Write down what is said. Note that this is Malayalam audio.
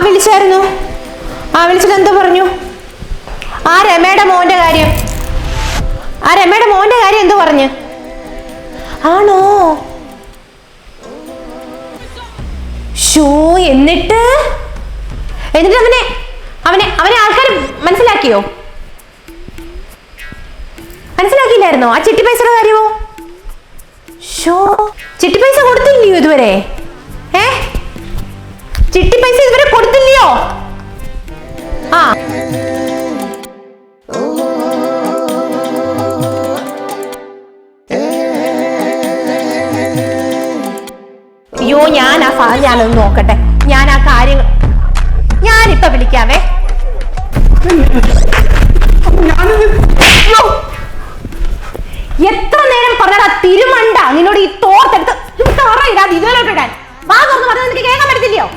വിളിച്ചായിരുന്നു. വിളിച്ചിട്ട് എന്തോ പറഞ്ഞു? രമയുടെ മോന്റെ കാര്യം എന്തോ പറഞ്ഞു? ആണോ? ഷോ എന്നിട്ട് അവനെ ആൾക്കാർ മനസ്സിലാക്കിയോ? മനസ്സിലാക്കിയില്ലായിരുന്നോ? ആ ചിട്ടി പൈസയുടെ കാര്യമോ? ഷോ ചിട്ടി പൈസ കൊടുത്തില്ലയോ ഇതുവരെ? ചിട്ടി പൈസ ഇതുവരെ കൊടുത്തില്ലയോ? അയ്യോ ഞാനൊന്ന് നോക്കട്ടെ. ഞാൻ ആ കാര്യങ്ങൾ ഞാനിപ്പോ വിളിക്കാവേ. എത്ര നേരം പറഞ്ഞടാ തിരുമണ്ട നിന്നോട് ഈ തോർത്തെടുത്ത് ഇടാതെ ഇതിലോട്ട് ഇടാൻ. വാ തുറന്ന് പറഞ്ഞത് നിനക്ക് കേൾക്കാൻ പറ്റത്തില്ലയോ?